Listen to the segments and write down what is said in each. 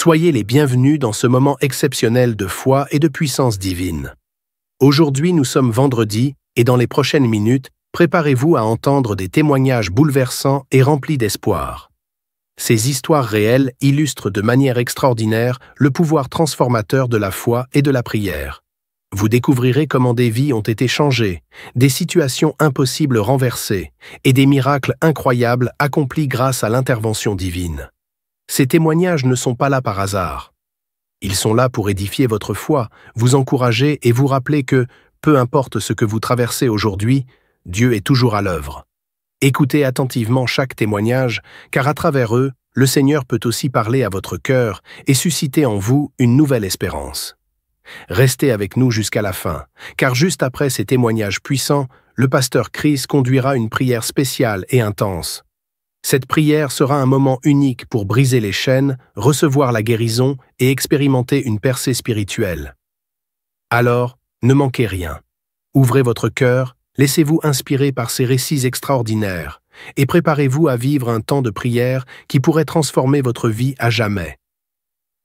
Soyez les bienvenus dans ce moment exceptionnel de foi et de puissance divine. Aujourd'hui, nous sommes vendredi et dans les prochaines minutes, préparez-vous à entendre des témoignages bouleversants et remplis d'espoir. Ces histoires réelles illustrent de manière extraordinaire le pouvoir transformateur de la foi et de la prière. Vous découvrirez comment des vies ont été changées, des situations impossibles renversées et des miracles incroyables accomplis grâce à l'intervention divine. Ces témoignages ne sont pas là par hasard. Ils sont là pour édifier votre foi, vous encourager et vous rappeler que, peu importe ce que vous traversez aujourd'hui, Dieu est toujours à l'œuvre. Écoutez attentivement chaque témoignage, car à travers eux, le Seigneur peut aussi parler à votre cœur et susciter en vous une nouvelle espérance. Restez avec nous jusqu'à la fin, car juste après ces témoignages puissants, le pasteur Chris conduira une prière spéciale et intense. Cette prière sera un moment unique pour briser les chaînes, recevoir la guérison et expérimenter une percée spirituelle. Alors, ne manquez rien. Ouvrez votre cœur, laissez-vous inspirer par ces récits extraordinaires et préparez-vous à vivre un temps de prière qui pourrait transformer votre vie à jamais.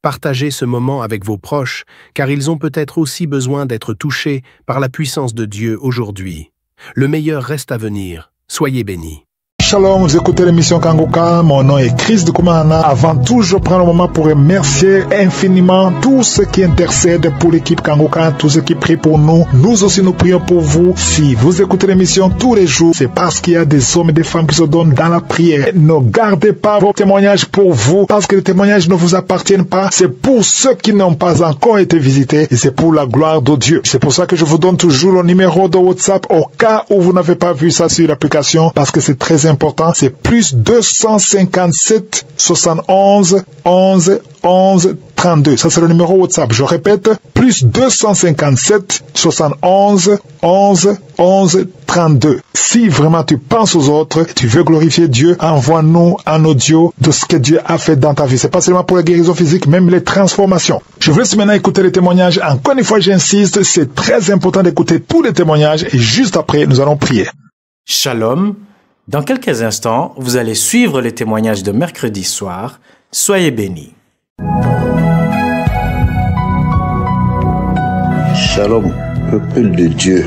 Partagez ce moment avec vos proches, car ils ont peut-être aussi besoin d'être touchés par la puissance de Dieu aujourd'hui. Le meilleur reste à venir. Soyez bénis. Shalom, vous écoutez l'émission Kanguka, mon nom est Chris de Koumana. Avant tout, je prends le moment pour remercier infiniment tous ceux qui intercèdent pour l'équipe Kanguka, tous ceux qui prient pour nous. Nous aussi, nous prions pour vous. Si vous écoutez l'émission tous les jours, c'est parce qu'il y a des hommes et des femmes qui se donnent dans la prière. Ne gardez pas vos témoignages pour vous, parce que les témoignages ne vous appartiennent pas. C'est pour ceux qui n'ont pas encore été visités et c'est pour la gloire de Dieu. C'est pour ça que je vous donne toujours le numéro de WhatsApp au cas où vous n'avez pas vu ça sur l'application, parce que c'est très important. C'est plus 257 71 11 11 32. Ça, c'est le numéro WhatsApp. Je répète, plus 257 71 11 11 32. Si vraiment tu penses aux autres, tu veux glorifier Dieu, envoie-nous un audio de ce que Dieu a fait dans ta vie. C'est pas seulement pour la guérison physique, même les transformations. Je vous laisse maintenant écouter les témoignages. Encore une fois, j'insiste, c'est très important d'écouter tous les témoignages et juste après, nous allons prier. Shalom. Dans quelques instants, vous allez suivre les témoignages de mercredi soir. Soyez bénis. Shalom, peuple de Dieu.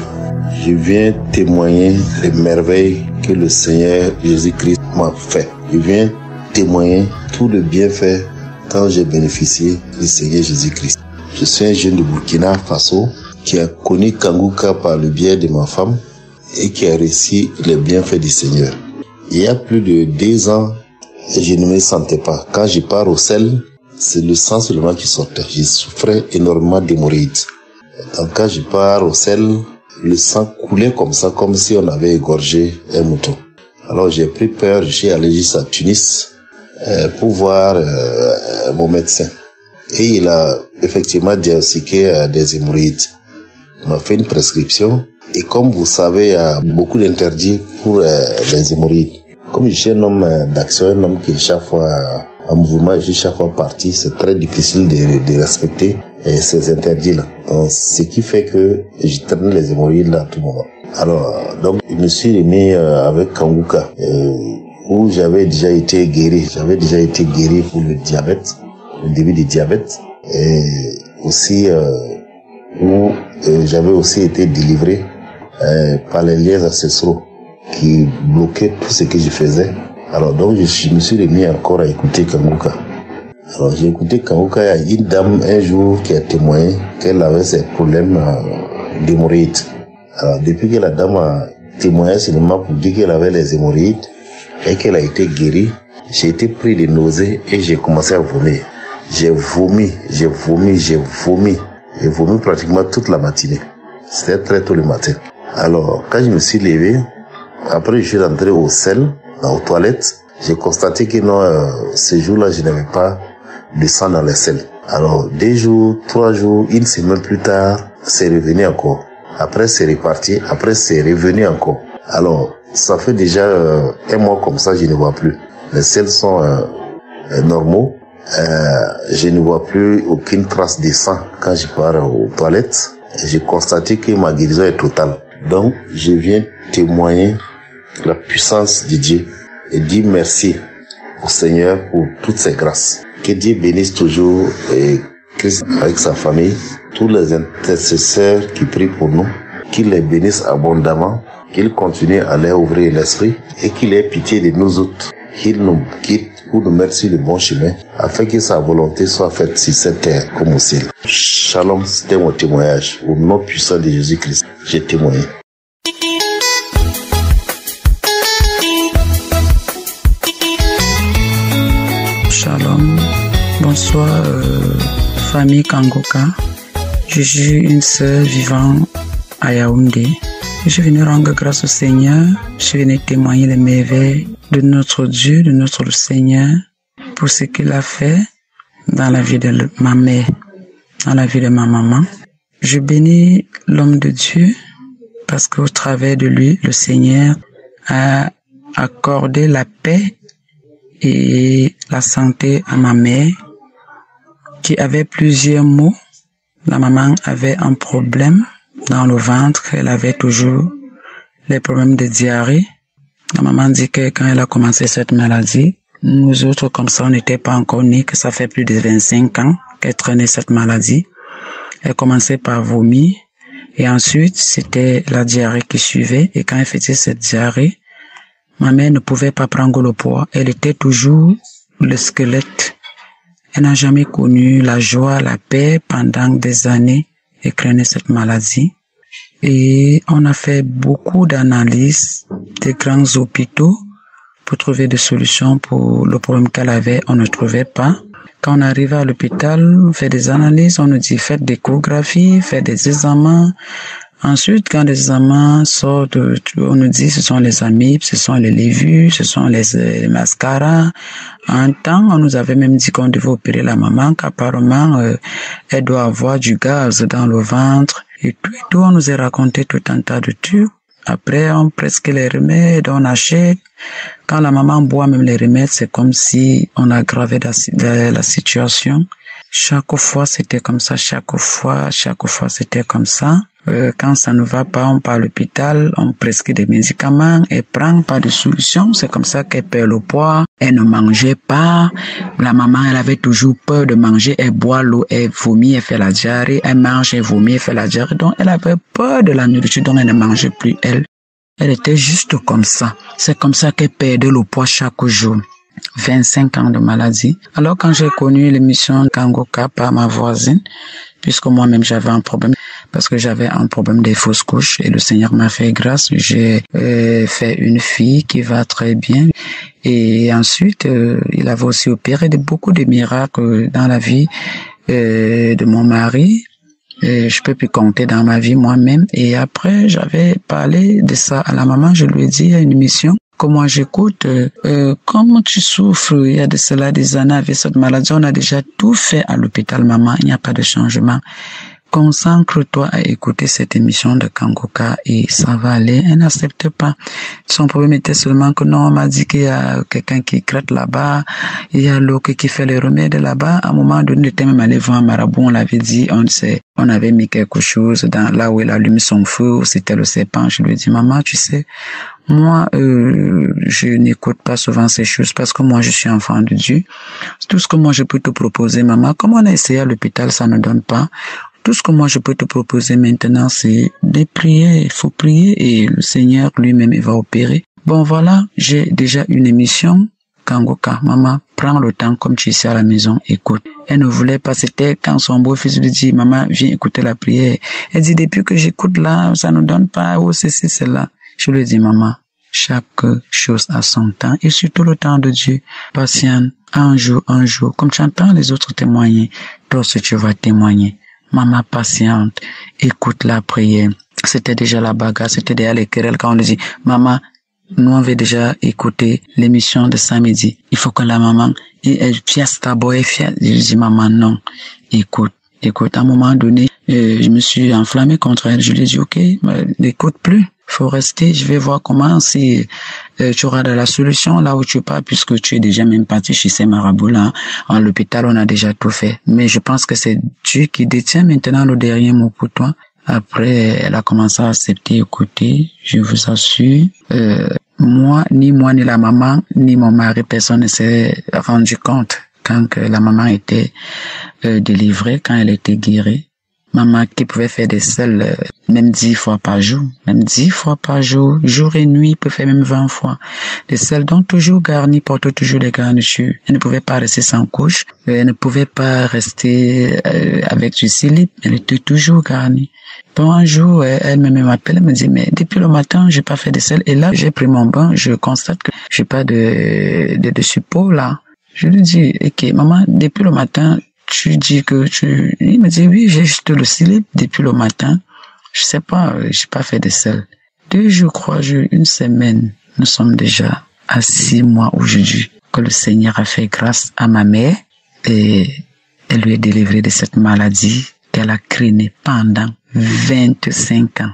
Je viens témoigner les merveilles que le Seigneur Jésus-Christ m'a fait. Je viens témoigner tout le bienfait quand j'ai bénéficié du Seigneur Jésus-Christ. Je suis un jeune de Burkina Faso qui a connu Kanguka par le biais de ma femme et qui a reçu les bienfaits du Seigneur. Il y a plus de 2 ans, je ne me sentais pas. Quand je pars au sel, c'est le sang seulement qui sortait. Je souffrais énormément d'hémorroïdes. Donc quand je pars au sel, le sang coulait comme ça, comme si on avait égorgé un mouton. Alors j'ai pris peur, je suis allé jusqu'à Tunis pour voir mon médecin. Et il a effectivement diagnostiqué des hémorroïdes. Il m'a fait une prescription. Et comme vous savez, il y a beaucoup d'interdits pour les hémorroïdes. Comme je suis un homme d'action, un homme qui est chaque fois en mouvement, je suis chaque fois parti, c'est très difficile de respecter ces interdits-là. Ce qui fait que je traîne les hémorroïdes là à tout moment. Alors, donc, je me suis remis avec Kanguka, où j'avais déjà été guéri. J'avais déjà été guéri pour le diabète, le début du diabète, et aussi où j'avais aussi été délivré par les liens ancestraux qui bloquaient tout ce que je faisais. Alors donc je me suis remis encore à écouter Kanguka. Alors j'ai écouté Kanguka, il y a une dame un jour qui a témoigné qu'elle avait ces problèmes d'hémorroïdes. Alors depuis que la dame a témoigné seulement pour dire qu'elle avait les hémorroïdes et qu'elle a été guérie, j'ai été pris de nausées et j'ai commencé à vomir. J'ai vomi pratiquement toute la matinée. C'était très tôt le matin. Alors, quand je me suis levé, après je suis rentré au sel, aux toilettes, j'ai constaté que non, ce jour-là, je n'avais pas de sang dans les selles. Alors, 2 jours, 3 jours, 1 semaine plus tard, c'est revenu encore. Après, c'est reparti. Après, c'est revenu encore. Alors, ça fait déjà 1 mois comme ça, je ne vois plus. Les selles sont normaux. Je ne vois plus aucune trace de sang quand je pars aux toilettes. J'ai constaté que ma guérison est totale. Donc, je viens témoigner la puissance de Dieu et dire merci au Seigneur pour toutes ses grâces. Que Dieu bénisse toujours Christ avec sa famille, tous les intercesseurs qui prient pour nous, qu'il les bénisse abondamment, qu'il continue à leur ouvrir l'esprit et qu'il ait pitié de nous autres, qu'il nous quitte pour nous mettre sur le bon chemin, afin que sa volonté soit faite sur cette terre comme au ciel. Shalom, c'était mon témoignage. Au nom puissant de Jésus-Christ, j'ai témoigné. Shalom, bonsoir famille Kangoka. Je suis une sœur vivant à Yaoundé. Je suis venu rendre grâce au Seigneur. Je suis venu témoigner les merveilles de notre Dieu, de notre Seigneur, pour ce qu'il a fait dans la vie de ma mère, dans la vie de ma maman. Je bénis l'homme de Dieu parce qu'au travers de lui, le Seigneur a accordé la paix et la santé à ma mère qui avait plusieurs maux. La maman avait un problème dans le ventre, elle avait toujours les problèmes de diarrhée. La maman dit que quand elle a commencé cette maladie, nous autres comme ça on n'était pas encore nés, que ça fait plus de 25 ans qu'elle traînait cette maladie. Elle commençait par vomir et ensuite c'était la diarrhée qui suivait, et quand elle faisait cette diarrhée, ma mère ne pouvait pas prendre le poids, elle était toujours le squelette. Elle n'a jamais connu la joie, la paix pendant des années. Elle craignait cette maladie. Et on a fait beaucoup d'analyses, des grands hôpitaux pour trouver des solutions pour le problème qu'elle avait. On ne trouvait pas. Quand on arrive à l'hôpital, on fait des analyses, on nous dit faites des échographies, faites des examens. Ensuite, quand les examens sortent, on nous dit ce sont les amibes, ce sont les lévures, ce sont les mascaras. Un temps, on nous avait même dit qu'on devait opérer la maman, qu'apparemment, elle doit avoir du gaz dans le ventre. Et tout, on nous a raconté tout un tas de trucs. Après, on presque les remèdes, on achète. Quand la maman boit même les remèdes, c'est comme si on aggravait la situation. Chaque fois, c'était comme ça. Chaque fois, c'était comme ça. Quand ça ne va pas, on part à l'hôpital, on prescrit des médicaments, elle prend pas de solution. C'est comme ça qu'elle perd le poids. Elle ne mangeait pas. La maman, elle avait toujours peur de manger. Elle boit l'eau, elle vomit, elle fait la diarrhée. Elle mange, elle vomit, elle fait la diarrhée. Donc, elle avait peur de la nourriture, donc elle ne mangeait plus, elle. Elle était juste comme ça. C'est comme ça qu'elle perdait le poids chaque jour. 25 ans de maladie. Alors quand j'ai connu l'émission Kangoka par ma voisine, puisque moi-même j'avais un problème, parce que j'avais un problème des fausses couches, et le Seigneur m'a fait grâce, j'ai fait une fille qui va très bien. Et ensuite, il avait aussi opéré beaucoup de miracles dans la vie de mon mari. Je peux plus compter dans ma vie moi-même. Et après, j'avais parlé de ça à la maman, je lui ai dit à une émission, comment j'écoute, comment tu souffres, il y a de cela des années avec cette maladie, on a déjà tout fait à l'hôpital, maman, il n'y a pas de changement. Concentre-toi à écouter cette émission de Kangoka et ça va aller. Elle n'accepte pas. Son problème était seulement que non, on m'a dit qu'il y a quelqu'un qui crête là-bas, il y a l'autre qui fait les remèdes là-bas. À un moment donné, il était même allé voir un marabout, on l'avait dit, on avait mis quelque chose dans là où il allume son feu, c'était le serpent. Je lui ai dit, maman, tu sais, moi, je n'écoute pas souvent ces choses parce que moi, je suis enfant de Dieu. Tout ce que moi, je peux te proposer, maman, comme on a essayé à l'hôpital, ça ne donne pas. Tout ce que moi je peux te proposer maintenant, c'est de prier. Il faut prier et le Seigneur lui-même, il va opérer. Bon, voilà, j'ai déjà une émission. Kangoka, maman, prends le temps comme tu es ici à la maison, écoute. Elle ne voulait pas, c'était quand son beau-fils lui dit, maman, viens écouter la prière. Elle dit, depuis que j'écoute là, ça ne donne pas, oh, ceci, cela. Je lui dis, maman, chaque chose a son temps et surtout le temps de Dieu. Patiente, un jour, comme tu entends les autres témoigner, toi aussi tu vas témoigner. Maman patiente, écoute la prière. C'était déjà la bagarre, c'était déjà les querelles quand on lui dit, maman, nous on avait déjà écouté l'émission de samedi. Il faut que la maman, elle fiasse d'abord, elle fiasse. Je dis, maman, non, écoute. À un moment donné, je me suis enflammé contre elle. Je lui ai dit, ok, n'écoute plus. Faut rester, je vais voir comment si tu auras de la solution là où tu pars, puisque tu es déjà même parti chez ces marabouts là. À l'hôpital, on a déjà tout fait. Mais je pense que c'est Dieu qui détient maintenant le dernier mot pour toi. Après, elle a commencé à accepter, écouter, je vous assure. Ni la maman, ni mon mari, personne ne s'est rendu compte quand la maman était délivrée, quand elle était guérie. Maman qui pouvait faire des selles même 10 fois par jour, jour et nuit, peut faire même 20 fois. Des selles donc toujours garnies, portent toujours les garnitures. Elle ne pouvait pas rester sans couche, elle ne pouvait pas rester avec du slip, elle était toujours garnie. Bon, un jour, elle-même m'appelle, elle me dit, mais depuis le matin, j'ai pas fait de selles. Et là, j'ai pris mon bain, je constate que j'ai pas de support là. Je lui dis, ok, maman, depuis le matin, tu dis que il me dit, oui, j'ai juste le slip depuis le matin. Je sais pas, j'ai pas fait de selle. 2 jours, 3 jours, 1 semaine, nous sommes déjà à 6 mois aujourd'hui que le Seigneur a fait grâce à ma mère et elle lui est délivrée de cette maladie qu'elle a craignée pendant 25 ans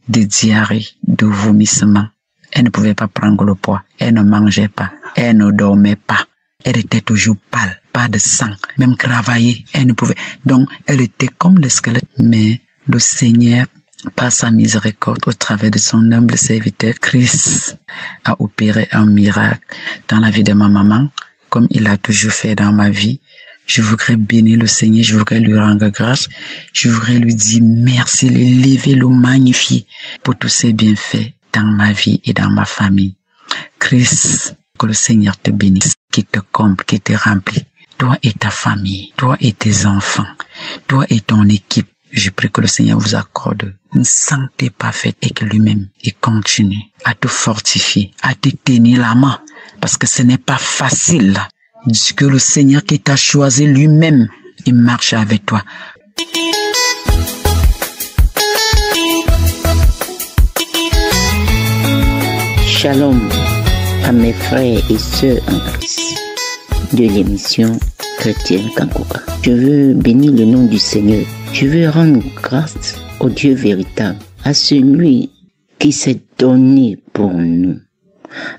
de diarrhée, de vomissement. Elle ne pouvait pas prendre le poids, elle ne mangeait pas, elle ne dormait pas. Elle était toujours pâle, pas de sang, même travailler, elle ne pouvait. Donc, elle était comme le squelette. Mais le Seigneur, par sa miséricorde, au travers de son humble serviteur, Christ, a opéré un miracle dans la vie de ma maman, comme il a toujours fait dans ma vie. Je voudrais bénir le Seigneur, je voudrais lui rendre grâce, je voudrais lui dire merci, l'élever, le magnifier pour tous ses bienfaits dans ma vie et dans ma famille. Christ, que le Seigneur te bénisse, qui te comble, qui te remplit. Toi et ta famille, toi et tes enfants, toi et ton équipe. Je prie que le Seigneur vous accorde une santé parfaite et que lui-même, il continue à te fortifier, à te tenir la main. Parce que ce n'est pas facile. Que le Seigneur qui t'a choisi lui-même, il marche avec toi. Shalom à mes frères et sœurs en Christ de l'émission chrétienne Kangoka. Je veux bénir le nom du Seigneur. Je veux rendre grâce au Dieu véritable, à celui qui s'est donné pour nous,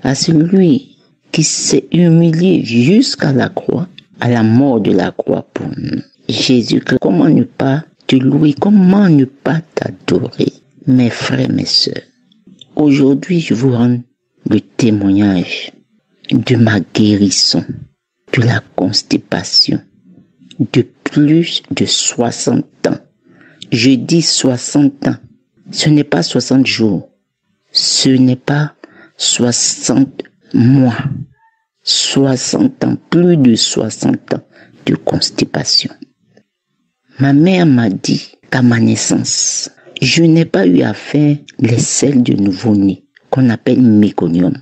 à celui qui s'est humilié jusqu'à la croix, à la mort de la croix pour nous. Jésus-Christ, comment ne pas te louer, comment ne pas t'adorer, mes frères, mes sœurs. Aujourd'hui, je vous rends le témoignage de ma guérison, de la constipation, de plus de 60 ans. Je dis 60 ans. Ce n'est pas 60 jours. Ce n'est pas 60 mois. 60 ans, plus de 60 ans de constipation. Ma mère m'a dit qu'à ma naissance, je n'ai pas eu à faire les selles de nouveau-né, qu'on appelle méconium.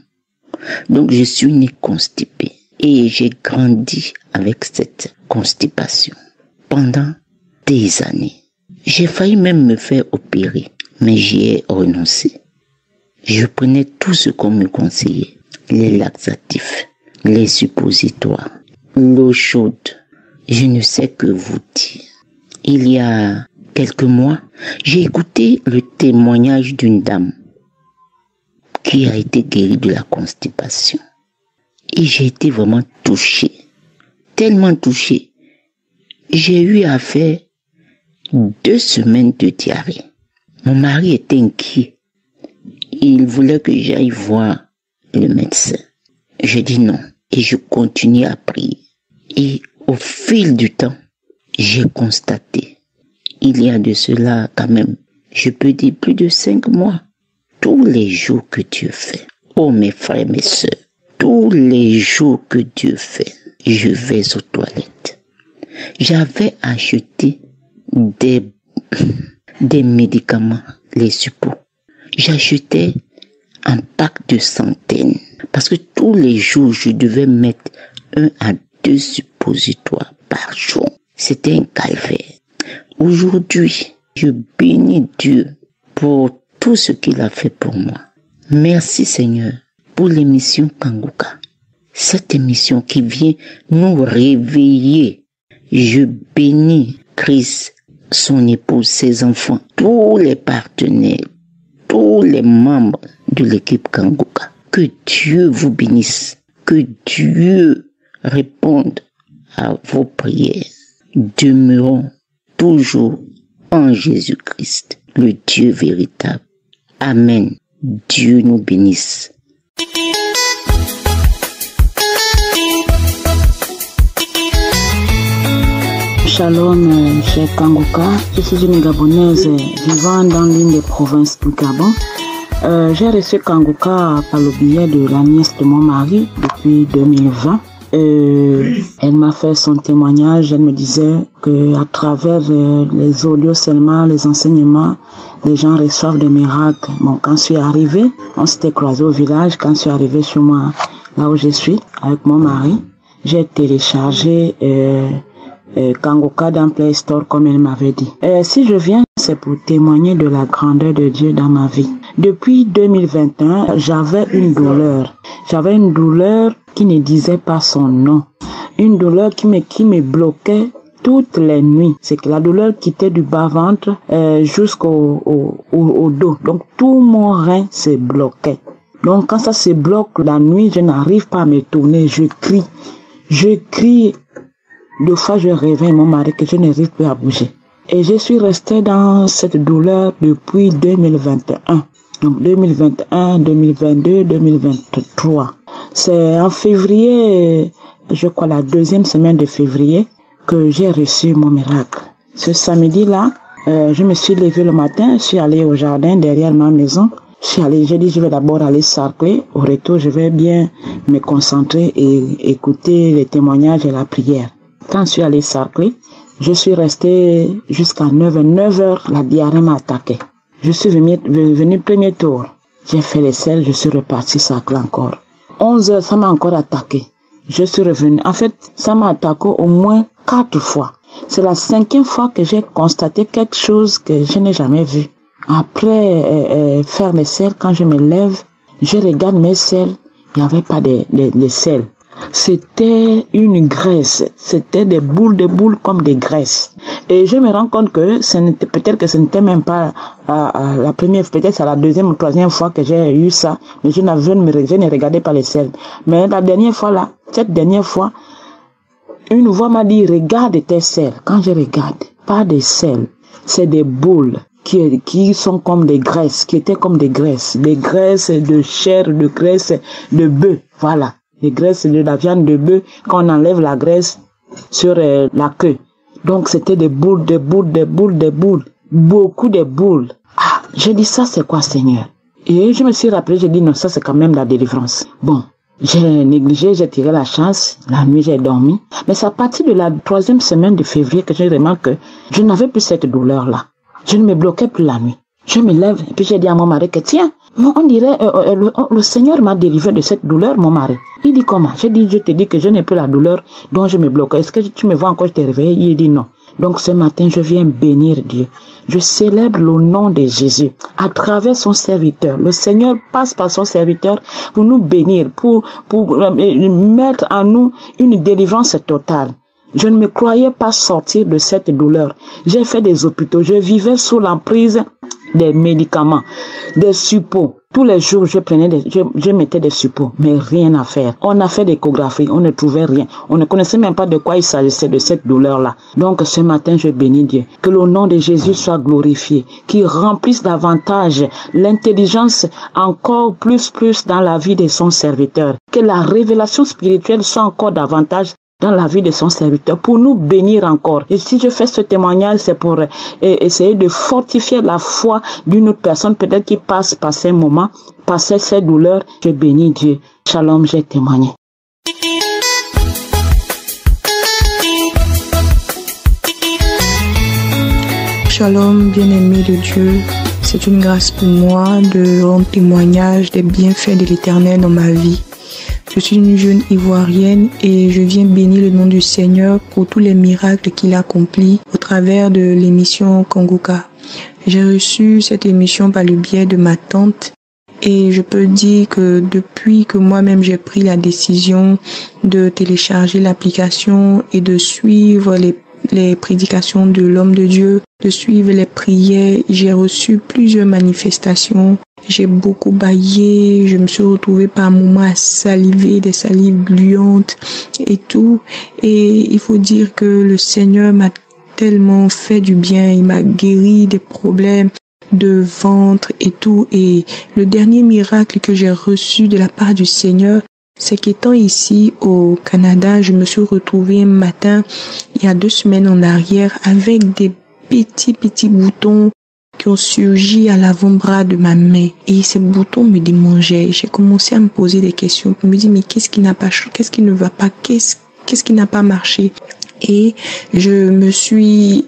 Donc je suis né constipé et j'ai grandi avec cette constipation pendant des années. J'ai failli même me faire opérer, mais j'y ai renoncé. Je prenais tout ce qu'on me conseillait, les laxatifs, les suppositoires, l'eau chaude. Je ne sais que vous dire. Il y a quelques mois, j'ai écouté le témoignage d'une dame qui a été guérie de la constipation. Et j'ai été vraiment touché, tellement touché. J'ai eu à faire 2 semaines de diarrhée. Mon mari était inquiet. Il voulait que j'aille voir le médecin. Je dis non et je continue à prier. Et au fil du temps, j'ai constaté, il y a de cela quand même, je peux dire plus de 5 mois, tous les jours que Dieu fait. Oh mes frères, mes sœurs, tous les jours que Dieu fait, je vais aux toilettes. J'avais acheté des médicaments, les suppos. J'achetais un pack de centaines. Parce que tous les jours, je devais mettre 1 à 2 suppositoires par jour. C'était un calvaire. Aujourd'hui, je bénis Dieu pour tout ce qu'il a fait pour moi. Merci Seigneur pour l'émission Kangoka. Cette émission qui vient nous réveiller. Je bénis Christ, son épouse, ses enfants, tous les partenaires, tous les membres de l'équipe Kangoka. Que Dieu vous bénisse. Que Dieu réponde à vos prières. Demeurons toujours en Jésus-Christ, le Dieu véritable. Amen. Dieu nous bénisse. Shalom, cher Kangoka. Je suis une Gabonaise vivant dans l'une des provinces du Gabon. J'ai reçu Kangoka par le biais de la nièce de mon mari depuis 2020. Elle m'a fait son témoignage. Elle me disait que à travers les audios seulement, les enseignements, les gens reçoivent des miracles. Bon, quand je suis arrivée, on s'était croisés au village. Quand je suis arrivée chez moi, là où je suis, avec mon mari, j'ai téléchargé Kangoka dans Play Store comme elle m'avait dit. Si je viens, c'est pour témoigner de la grandeur de Dieu dans ma vie. Depuis 2021, j'avais une douleur. J'avais une douleur qui ne disait pas son nom. Une douleur qui me bloquait toutes les nuits. C'est que la douleur quittait du bas-ventre jusqu'au dos. Donc tout mon rein se bloquait. Donc quand ça se bloque la nuit, je n'arrive pas à me tourner. Je crie. Je crie. Deux fois je réveille mon mari que je n'arrive plus à bouger. Et je suis restée dans cette douleur depuis 2021. Donc 2021, 2022, 2023. C'est en février, je crois la deuxième semaine de février, que j'ai reçu mon miracle. Ce samedi-là, je me suis levée le matin, je suis allée au jardin derrière ma maison. J'ai dit je vais d'abord aller sarcler. Au retour, je vais bien me concentrer et écouter les témoignages et la prière. Quand je suis allée sarcler, je suis restée jusqu'à 9h, la diarrhée m'a attaqué. Je suis venue premier tour. J'ai fait les selles, je suis reparti sarcler encore. 11h, ça m'a encore attaqué. Je suis revenue. En fait, ça m'a attaqué au moins 4 fois. C'est la 5e fois que j'ai constaté quelque chose que je n'ai jamais vu. Après faire mes selles, quand je me lève, je regarde mes selles, il n'y avait pas de selles. C'était une graisse, c'était des boules comme des graisses. Et je me rends compte que peut-être que ce n'était même pas la première, peut-être c'est la deuxième ou troisième fois que j'ai eu ça, mais je ne regardais pas les selles. Mais la dernière fois là, cette dernière fois, une voix m'a dit regarde tes selles. Quand je regarde, pas des selles, c'est des boules qui sont comme des graisses, qui étaient comme des graisses de chair, de graisse de bœuf, voilà. Les graisses de la viande de bœuf, quand on enlève la graisse sur la queue. Donc c'était des boules. Beaucoup de boules. Ah, j'ai dit ça c'est quoi Seigneur? Et je me suis rappelé, j'ai dit non, ça c'est quand même la délivrance. Bon, j'ai négligé, j'ai tiré la chance, la nuit j'ai dormi. Mais c'est à partir de la 3e semaine de février que j'ai remarqué que je n'avais plus cette douleur-là. Je ne me bloquais plus la nuit. Je me lève et puis j'ai dit à mon mari que tiens, on dirait le Seigneur m'a délivré de cette douleur, mon mari. Il dit comment? J'ai dit, je te dis que je n'ai plus la douleur dont je me bloque. Est-ce que tu me vois encore, je t'ai réveillé? Il dit non. Donc ce matin, je viens bénir Dieu. Je célèbre le nom de Jésus à travers son serviteur. Le Seigneur passe par son serviteur pour nous bénir, pour mettre en nous une délivrance totale. Je ne me croyais pas sortir de cette douleur. J'ai fait des hôpitaux. Je vivais sous l'emprise des médicaments, des suppos. Tous les jours, je mettais des suppos, mais rien à faire. On a fait des échographies, on ne trouvait rien. On ne connaissait même pas de quoi il s'agissait de cette douleur-là. Donc ce matin, je bénis Dieu. Que le nom de Jésus soit glorifié, qu'il remplisse davantage l'intelligence encore plus dans la vie de son serviteur. Que la révélation spirituelle soit encore davantage dans la vie de son serviteur, pour nous bénir encore. Et si je fais ce témoignage, c'est pour essayer de fortifier la foi d'une autre personne, peut-être qui passe par ces moments, par ces douleurs. Je bénis Dieu. Shalom, j'ai témoigné. Shalom, bien-aimé de Dieu. C'est une grâce pour moi de rendre témoignage des bienfaits de l'Éternel dans ma vie. Je suis une jeune Ivoirienne et je viens bénir le nom du Seigneur pour tous les miracles qu'il accomplit au travers de l'émission Kangoka. J'ai reçu cette émission par le biais de ma tante et je peux dire que depuis que moi-même j'ai pris la décision de télécharger l'application et de suivre les prédications de l'homme de Dieu, de suivre les prières, j'ai reçu plusieurs manifestations. J'ai beaucoup bâillé, je me suis retrouvée par moments à saliver, des salives gluantes et tout. Et il faut dire que le Seigneur m'a tellement fait du bien, il m'a guéri des problèmes de ventre et tout. Et le dernier miracle que j'ai reçu de la part du Seigneur, C'est qu'étant ici au Canada, je me suis retrouvée un matin, il y a 2 semaines en arrière, avec des petits boutons qui ont surgi à l'avant-bras de ma main. Et ces boutons me démangeaient. J'ai commencé à me poser des questions. Je me dis, mais qu'est-ce qui n'a pas, qu'est-ce qui ne va pas, qu'est-ce qui n'a pas marché? Et je me suis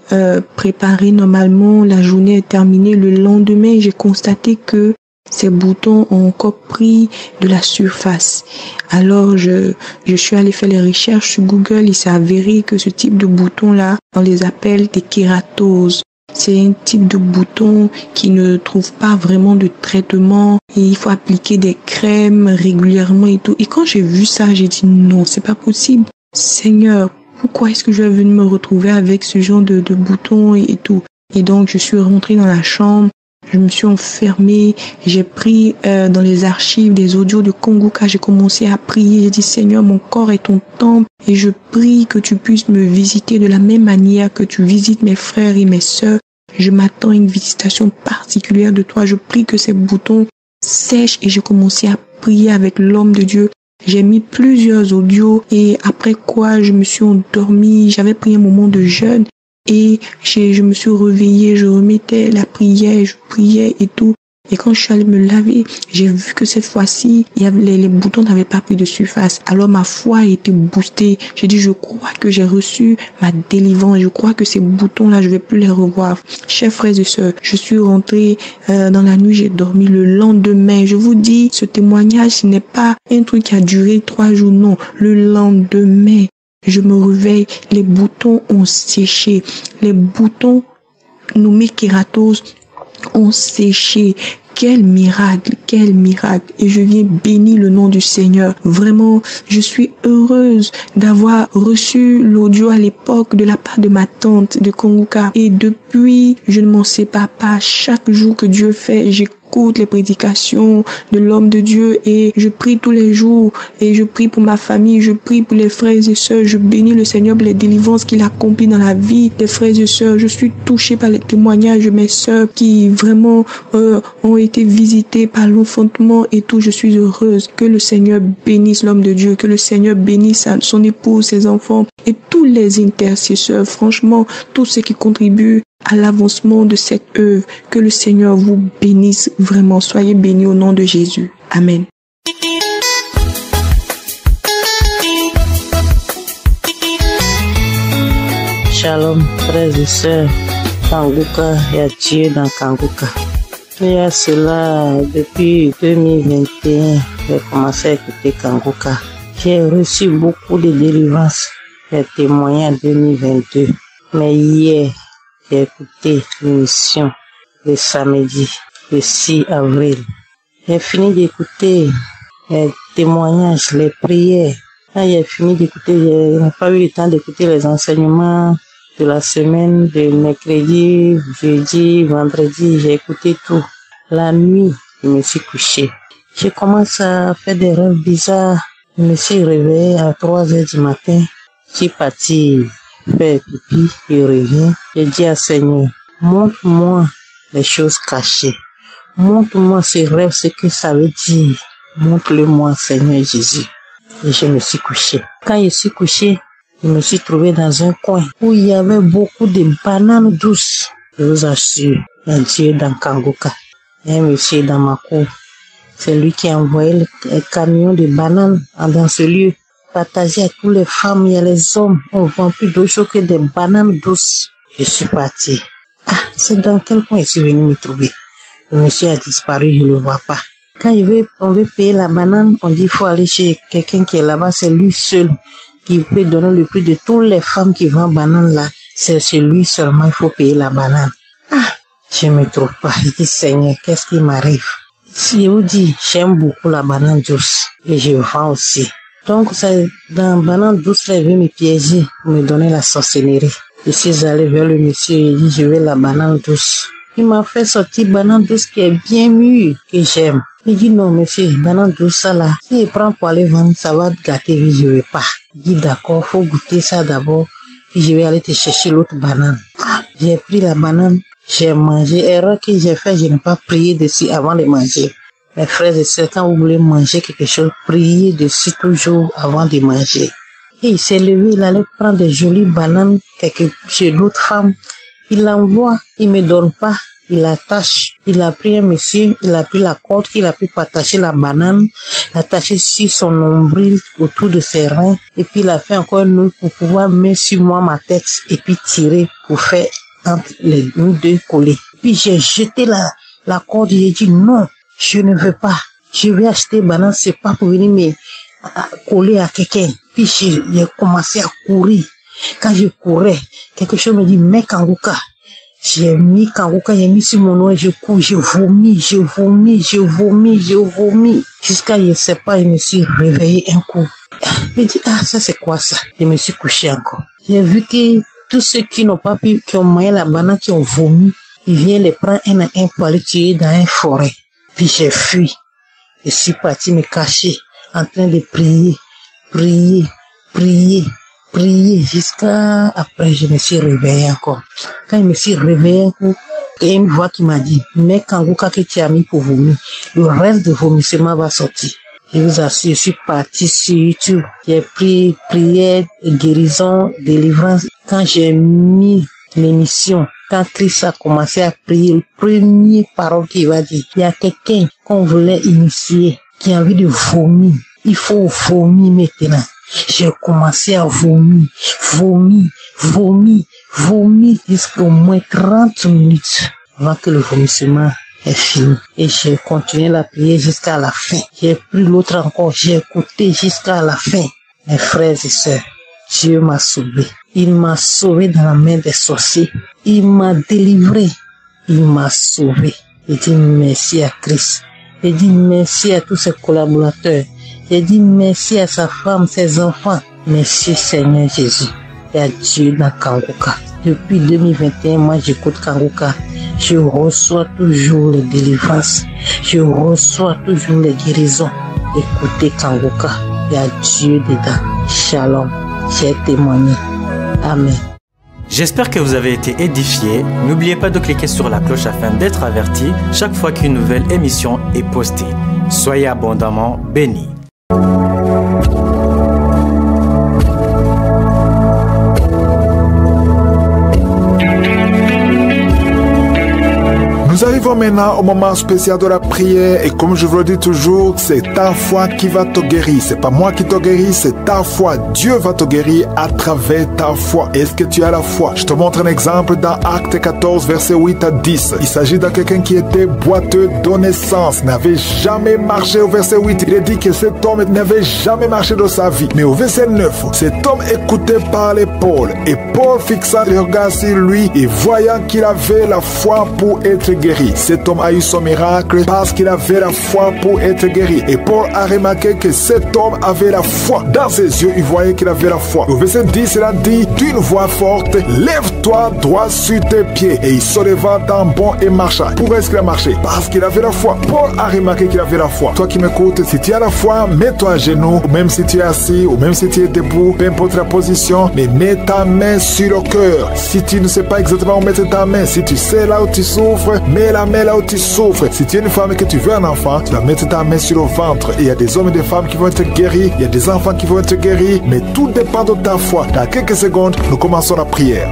préparée normalement. La journée est terminée. Le lendemain, j'ai constaté que ces boutons ont encore pris de la surface. Alors, je suis allée faire les recherches sur Google. Il s'est avéré que ce type de boutons-là, on les appelle des kératoses. C'est un type de bouton qui ne trouve pas vraiment de traitement et il faut appliquer des crèmes régulièrement et tout. Et quand j'ai vu ça, j'ai dit non, c'est pas possible. Seigneur, pourquoi est-ce que je vais venir me retrouver avec ce genre de boutons et tout? Et donc, je suis rentrée dans la chambre. Je me suis enfermée, j'ai pris dans les archives des audios de Kanguka, j'ai commencé à prier, j'ai dit Seigneur, mon corps est ton temple et je prie que tu puisses me visiter de la même manière que tu visites mes frères et mes sœurs. Je m'attends à une visitation particulière de toi, je prie que ces boutons sèchent et j'ai commencé à prier avec l'homme de Dieu. J'ai mis plusieurs audios et après quoi je me suis endormie, j'avais pris un moment de jeûne. Et je me suis réveillée, je remettais la prière, je priais et tout. Et quand je suis allée me laver, j'ai vu que cette fois-ci, les boutons n'avaient pas pris de surface. Alors ma foi a été boostée. J'ai dit, je crois que j'ai reçu ma délivrance. Je crois que ces boutons-là, je vais plus les revoir. Chers frères et sœurs, je suis rentrée dans la nuit, j'ai dormi le lendemain. Je vous dis, ce témoignage, ce n'est pas un truc qui a duré 3 jours, non. Le lendemain, je me réveille, les boutons ont séché. Les boutons nommés kératoses ont séché. Quel miracle, quel miracle. Et je viens bénir le nom du Seigneur. Vraiment, je suis heureuse d'avoir reçu l'audio à l'époque de la part de ma tante de Kanguka. Et depuis, je ne m'en sépare pas. Chaque jour que Dieu fait, j'écoute les prédications de l'homme de Dieu et je prie tous les jours et je prie pour ma famille, je prie pour les frères et sœurs, je bénis le Seigneur pour les délivrances qu'il accomplit dans la vie des frères et sœurs. Je suis touchée par les témoignages de mes sœurs qui vraiment ont été visitées par l'enfantement et tout. Je suis heureuse. Que le Seigneur bénisse l'homme de Dieu, que le Seigneur bénisse son épouse, ses enfants et tous les intercesseurs. Franchement, tous ceux qui contribuent à l'avancement de cette œuvre. Que le Seigneur vous bénisse vraiment. Soyez bénis au nom de Jésus. Amen. Shalom, frères et sœurs. Kanguka, il y a Dieu dans Kanguka. Il y a cela, depuis 2021, j'ai commencé à écouter Kanguka. J'ai reçu beaucoup de délivrances. J'ai témoigné en 2022. Mais hier, j'ai écouté l'émission le samedi, le 6 avril. J'ai fini d'écouter les témoignages, les prières. Quand j'ai fini d'écouter, je n'ai pas eu le temps d'écouter les enseignements de la semaine, de mercredi, jeudi, vendredi. J'ai écouté tout. La nuit, je me suis couché. J'ai commencé à faire des rêves bizarres. Je me suis réveillé à 3h du matin. Je suis parti faire pipi, je reviens. J'ai dit à Seigneur, montre-moi les choses cachées. Montre-moi ces rêves, ce que ça veut dire. Montre-le-moi, Seigneur Jésus. Et je me suis couché. Quand je suis couché, je me suis trouvé dans un coin où il y avait beaucoup de bananes douces. Je vous assure, il y a Dieu dans Kanguka. Il y a un monsieur dans ma cour. C'est lui qui a envoyé le camion de bananes dans ce lieu. Partagé à toutes les femmes, il y a les hommes. On vend plus d'autre chose que des bananes douces. Je suis parti. C'est dans quel coin je suis venu me trouver. Le monsieur a disparu, je ne le vois pas. Quand on veut payer la banane, on dit qu'il faut aller chez quelqu'un qui est là-bas. C'est lui seul qui peut donner le prix de toutes les femmes qui vendent bananes là. C'est lui seulement, il faut payer la banane. Je ne me trouve pas. Je dis, Seigneur, qu'est-ce qui m'arrive? Si je vous dis, j'aime beaucoup la banane douce et je vends aussi. Donc, dans la banane douce, là, il veut me piéger pour me donner la sorcellerie. Je suis allé vers le monsieur et dit, je veux la banane douce. Il m'a fait sortir banane douce qui est bien mûre, que j'aime. Il dit, non, monsieur, banane douce, ça là, si je prends pour aller vendre, ça va te gâter, oui, je ne veux pas. Il dit, d'accord, faut goûter ça d'abord, puis je vais aller te chercher l'autre banane. J'ai pris la banane, j'ai mangé. Erreur que j'ai fait, je n'ai pas prié dessus avant de manger. Mes frères et sœurs, quand vous voulez manger quelque chose, priez dessus toujours avant de manger. Et il s'est levé, il allait prendre des jolies bananes chez d'autres femmes. Il l'envoie, il me donne pas, il attache. Il a pris un monsieur, il a pris la corde, il a pris pour attacher la banane, l'attacher sur son nombril, autour de ses reins, et puis il a fait encore un nœud pour pouvoir mettre sur moi ma tête, et puis tirer pour faire entre nous deux coller. Puis j'ai jeté la corde, j'ai dit non, je ne veux pas. Je vais acheter banane, c'est pas pour venir me coller à quelqu'un. Puis j'ai commencé à courir. Quand je courais, quelque chose me dit, mais Kanguka. J'ai mis Kanguka, j'ai mis sur mon nom et je cours, je vomis. Jusqu'à, je sais pas, je me suis réveillé un coup. Je me dis, ça c'est quoi ça? Je me suis couché encore. J'ai vu que tous ceux qui n'ont pas pu, qui ont mangé la banane, qui ont vomi, ils viennent les prendre un à un pour aller tuer dans une forêt. Puis j'ai fui. Je suis parti me cacher, en train de prier, jusqu'à après je me suis réveillé encore. Quand je me suis réveillé un coup, il y a une voix qui m'a dit, mais Kanguka que tu as mis pour vomir, le reste de vomissement va sortir. Je vous assure, je suis parti sur YouTube. J'ai pris prière, guérison, délivrance. Quand j'ai mis l'émission, quand Christ a commencé à prier, le premier parole qu'il va dire, il y a quelqu'un qu'on voulait initier, qui a envie de vomir. Il faut vomir maintenant. J'ai commencé à vomir jusqu'à au moins 30 minutes avant que le vomissement est fini. Et j'ai continué la prière jusqu'à la fin. J'ai pris l'autre encore, j'ai écouté jusqu'à la fin. Mes frères et sœurs, Dieu m'a sauvé. Il m'a sauvé dans la main des sorciers. Il m'a délivré. Il m'a sauvé. J'ai dit merci à Christ. J'ai dit merci à tous ses collaborateurs. J'ai dit merci à sa femme, ses enfants. Merci Seigneur Jésus. Et à Dieu dans Kanguka. Depuis 2021, moi j'écoute Kanguka. Je reçois toujours les délivrances. Je reçois toujours les guérisons. Écoutez Kanguka. Et à Dieu dedans. Shalom. J'ai témoigné. Amen. J'espère que vous avez été édifiés. N'oubliez pas de cliquer sur la cloche afin d'être averti chaque fois qu'une nouvelle émission est postée. Soyez abondamment bénis. Nous arrivons maintenant au moment spécial de la prière et comme je vous le dis toujours, c'est ta foi qui va te guérir. C'est pas moi qui te guéris, c'est ta foi. Dieu va te guérir à travers ta foi. Est-ce que tu as la foi? Je te montre un exemple dans Acte 14, verset 8 à 10. Il s'agit de quelqu'un qui était boiteux de naissance, n'avait jamais marché au verset 8. Il est dit que cet homme n'avait jamais marché de sa vie. Mais au verset 9, cet homme écoutait parler Paul. Et Paul fixa le regard sur lui et voyant qu'il avait la foi pour être guéri. Cet homme a eu son miracle parce qu'il avait la foi pour être guéri. Et Paul a remarqué que cet homme avait la foi. Dans ses yeux, il voyait qu'il avait la foi. Au verset 10, il a dit d'une voix forte, lève-toi droit sur tes pieds. Et il se leva d'un bond et marcha. Pourquoi est-ce qu'il a marché? Parce qu'il avait la foi. Paul a remarqué qu'il avait la foi. Toi qui m'écoutes, si tu as la foi, mets-toi à genoux, ou même si tu es assis, ou même si tu es debout, peu importe la position, mais mets ta main sur le cœur. Si tu ne sais pas exactement où mettre ta main, si tu sais là où tu souffres, mets la main là où tu souffres. Si tu es une femme et que tu veux un enfant, tu vas mettre ta main sur le ventre. Et il y a des hommes et des femmes qui vont être guéris. Il y a des enfants qui vont être guéris. Mais tout dépend de ta foi. Dans quelques secondes, nous commençons la prière.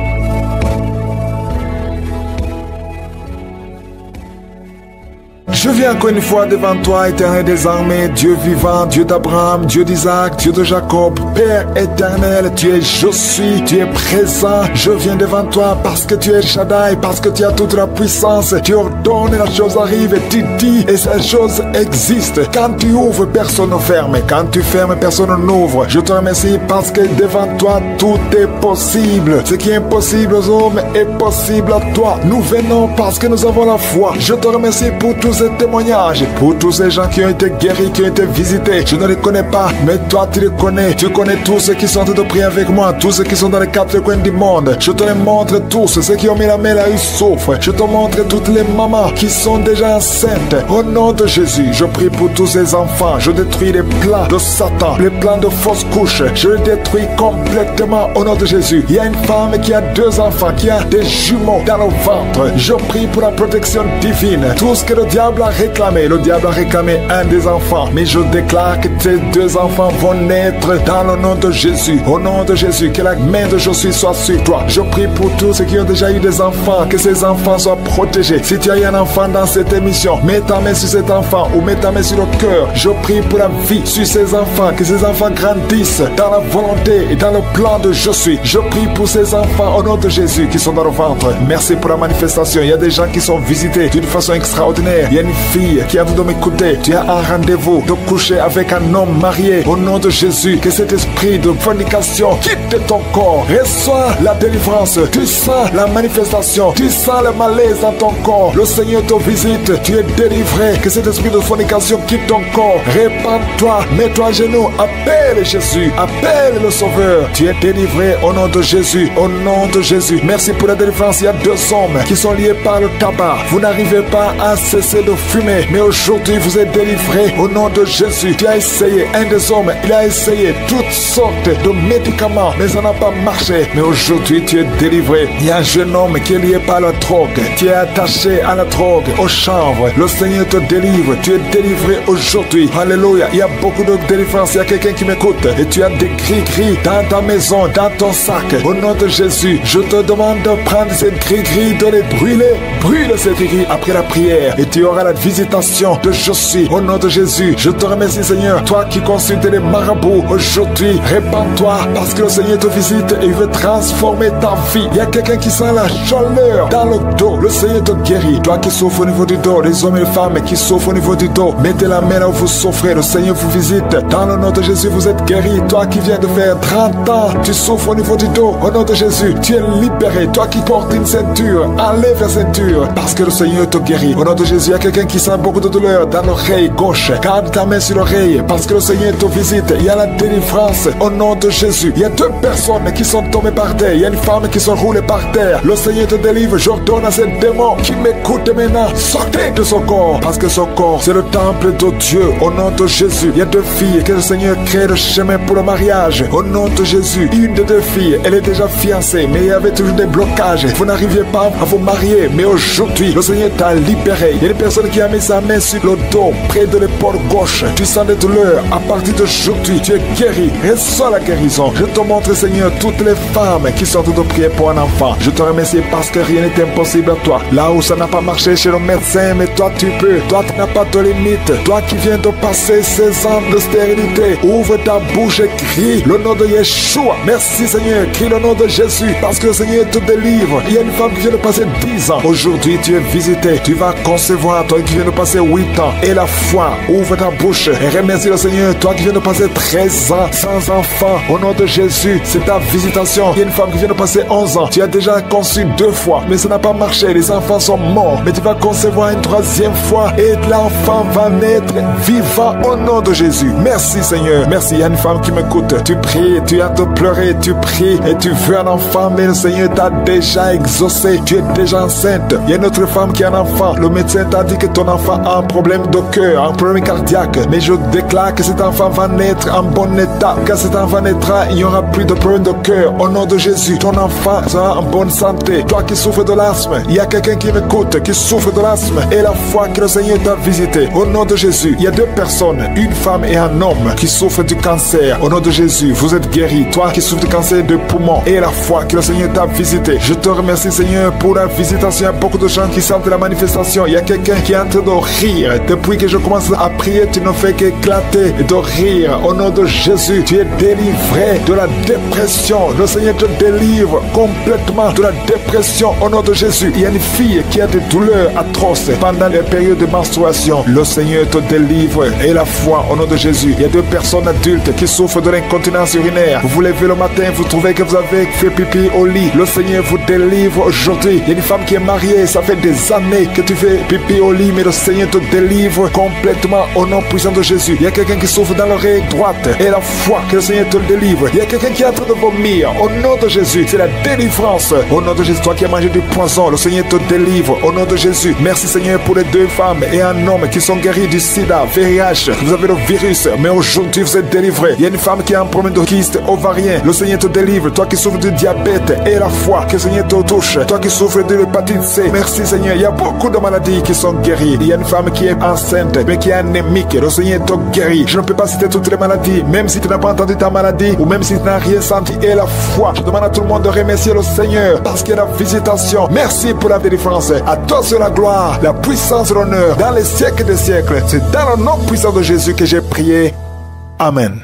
Je viens encore une fois devant toi, éternel des armées, Dieu vivant, Dieu d'Abraham, Dieu d'Isaac, Dieu de Jacob, Père éternel, tu es je suis, tu es présent. Je viens devant toi parce que tu es Shaddai, parce que tu as toute la puissance. Tu ordonnes, la chose arrive et tu dis, et cette chose existe. Quand tu ouvres, personne ne ferme. Quand tu fermes, personne n'ouvre. Je te remercie parce que devant toi, tout est possible. Ce qui est impossible aux hommes est possible à toi. Nous venons parce que nous avons la foi. Je te remercie pour tous ces témoignages, pour tous ces gens qui ont été guéris, qui ont été visités. Je ne les connais pas, mais toi tu les connais. Tu connais tous ceux qui sont en train de prier avec moi, tous ceux qui sont dans les quatre coins du monde. Je te les montre tous, ceux qui ont mis la main là, ils souffrent. Je te montre toutes les mamans qui sont déjà enceintes. Au nom de Jésus, je prie pour tous ces enfants. Je détruis les plans de Satan, les plans de fausses couches. Je les détruis complètement au nom de Jésus. Il y a une femme qui a 2 enfants, qui a des jumeaux dans le ventre. Je prie pour la protection divine. Tout ce que le diable diable a réclamé un des enfants. Mais je déclare que ces 2 enfants vont naître dans le nom de Jésus. Au nom de Jésus, que la main de Jésus soit sur toi. Je prie pour tous ceux qui ont déjà eu des enfants, que ces enfants soient protégés. Si tu as eu un enfant dans cette émission, mets ta main sur cet enfant ou mets ta main sur le cœur. Je prie pour la vie sur ces enfants, que ces enfants grandissent dans la volonté et dans le plan de je suis. Je prie pour ces enfants au nom de Jésus qui sont dans le ventre. Merci pour la manifestation. Il y a des gens qui sont visités d'une façon extraordinaire. Il y a une fille qui a voulu m'écouter. Tu as un rendez-vous de coucher avec un homme marié. Au nom de Jésus, que cet esprit de fornication quitte ton corps. Reçois la délivrance. Tu sens la manifestation. Tu sens le malaise dans ton corps. Le Seigneur te visite. Tu es délivré. Que cet esprit de fornication quitte ton corps. Répands-toi. Mets-toi à genoux. Appelle Jésus. Appelle le Sauveur. Tu es délivré au nom de Jésus. Au nom de Jésus. Merci pour la délivrance. Il y a 2 hommes qui sont liés par le tabac. Vous n'arrivez pas à cesser de fumer. Mais aujourd'hui, vous êtes délivrés au nom de Jésus. Tu as essayé. Un des hommes, il a essayé toutes sortes de médicaments. Mais ça n'a pas marché. Mais aujourd'hui, tu es délivré. Il y a un jeune homme qui est lié par la drogue. Tu es attaché à la drogue, au chanvre. Le Seigneur te délivre. Tu es délivré aujourd'hui. Alléluia. Il y a beaucoup de délivrance. Il y a quelqu'un qui m'écoute. Et tu as des gris-gris dans ta maison, dans ton sac. Au nom de Jésus, je te demande de prendre ces gris-gris, de les brûler. Brûle ces gris-gris après la prière. Et tu auras la visitation de je suis. Au nom de Jésus, je te remercie Seigneur. Toi qui consultes les marabouts, aujourd'hui, répands-toi parce que le Seigneur te visite et il veut transformer ta vie. Il y a quelqu'un qui sent la chaleur dans le dos. Le Seigneur te guérit. Toi qui souffres au niveau du dos, les hommes et les femmes qui souffrent au niveau du dos, mettez la main là où vous souffrez. Le Seigneur vous visite. Dans le nom de Jésus, vous êtes guéri. Toi qui viens de faire 30 ans, tu souffres au niveau du dos. Au nom de Jésus, tu es libéré. Toi qui portes une ceinture, enlève la ceinture parce que le Seigneur te guérit. Au nom de Jésus, il y a quelqu'un qui sent beaucoup de douleur dans l'oreille gauche. Garde ta main sur l'oreille parce que le Seigneur te visite. Il y a la délivrance au nom de Jésus. Il y a 2 personnes qui sont tombées par terre. Il y a une femme qui se roule par terre. Le Seigneur te délivre. J'ordonne à ces démons qui m'écoutent maintenant, sortez de son corps parce que son corps, c'est le temple de Dieu. Au nom de Jésus, il y a 2 filles que le Seigneur crée le chemin pour le mariage. Au nom de Jésus, une des 2 filles, elle est déjà fiancée, mais il y avait toujours des blocages. Vous n'arriviez pas à vous marier, mais aujourd'hui, le Seigneur t'a libéré. Il y a une personne qui a mis sa main sur le dos, près de l'épaule gauche. Tu sens des douleurs. À partir d'aujourd'hui, tu es guéri. Reçois la guérison. Je te montre, Seigneur, toutes les femmes qui sont de prier pour un enfant. Je te remercie parce que rien n'est impossible à toi. Là où ça n'a pas marché chez le médecin, mais toi tu peux. Toi tu n'as pas de limite. Toi qui viens de passer 16 ans de stérilité, ouvre ta bouche et crie le nom de Yeshua. Merci Seigneur, crie le nom de Jésus parce que le Seigneur te délivre. Il y a une femme qui vient de passer 10 ans. Aujourd'hui tu es visité. Tu vas concevoir. Toi qui viens de passer 8 ans. Et la foi, ouvre ta bouche et remercie le Seigneur. Toi qui viens de passer 13 ans sans enfant. Au nom de Jésus, c'est ta visitation. Il y a une femme qui vient de passer 11 ans. Tu as déjà conçu 2 fois, mais ça n'a pas marché. Les enfants sont morts. Mais tu vas concevoir une 3e fois et l'enfant va naître vivant au nom de Jésus. Merci Seigneur. Merci. Il y a une femme qui m'écoute. Tu pries, tu as de pleurer, tu pries et tu veux un enfant, mais le Seigneur t'a déjà exaucé. Tu es déjà enceinte. Il y a une autre femme qui a un enfant. Le médecin t'a dit que ton enfant a un problème de cœur, un problème cardiaque. Mais je déclare que cet enfant va naître en bon état. Quand cet enfant naîtra, il n'y aura plus de problème de cœur. Au nom de Jésus, ton enfant sera en bonne santé. Toi qui souffres de l'asthme, il y a quelqu'un qui m'écoute, qui souffre de l'asthme. Et la foi que le Seigneur t'a visité. Au nom de Jésus, il y a 2 personnes, une femme et un homme, qui souffrent du cancer. Au nom de Jésus, vous êtes guéris. Toi qui souffres du cancer de poumon. Et la foi que le Seigneur t'a visité. Je te remercie Seigneur pour la visitation. Il y a beaucoup de gens qui sentent la manifestation. Il y a quelqu'un qui est en train de rire. Depuis que je commence à prier, tu ne fais qu'éclater et de rire. Au nom de Jésus, tu es délivré de la dépression. Le Seigneur te délivre complètement de la dépression. Au nom de Jésus, il y a une fille qui a des douleurs atroces pendant les périodes de menstruation. Le Seigneur te délivre. Et la foi, au nom de Jésus, il y a 2 personnes adultes qui souffrent de l'incontinence urinaire. Vous vous levez le matin, vous trouvez que vous avez fait pipi au lit. Le Seigneur vous délivre aujourd'hui. Il y a une femme qui est mariée, ça fait des années que tu fais pipi au lit, mais le Seigneur te délivre complètement au nom puissant de Jésus. Il y a quelqu'un qui souffre dans l'oreille droite et la foi que le Seigneur te délivre. Il y a quelqu'un qui est en train de vomir. Au nom de Jésus, c'est la délivrance. Au nom de Jésus, toi qui as mangé du poison, le Seigneur te délivre. Au nom de Jésus, merci Seigneur pour les 2 femmes et un homme qui sont guéris du sida, VIH. Vous avez le virus, mais aujourd'hui vous êtes délivrés. Il y a une femme qui a un problème de kyste ovarien. Le Seigneur te délivre. Toi qui souffres du diabète et la foi que le Seigneur te touche. Toi qui souffres de l'hépatite C. Merci Seigneur. Il y a beaucoup de maladies qui sont guéries. guéri. Il y a une femme qui est enceinte, mais qui est anémique. Le Seigneur te guérit. Je ne peux pas citer toutes les maladies, même si tu n'as pas entendu ta maladie, ou même si tu n'as rien senti. Et la foi, je demande à tout le monde de remercier le Seigneur, parce qu'il y a la visitation. Merci pour la délivrance. À toi c'est la gloire, la puissance, l'honneur, dans les siècles des siècles. C'est dans le nom puissant de Jésus que j'ai prié. Amen.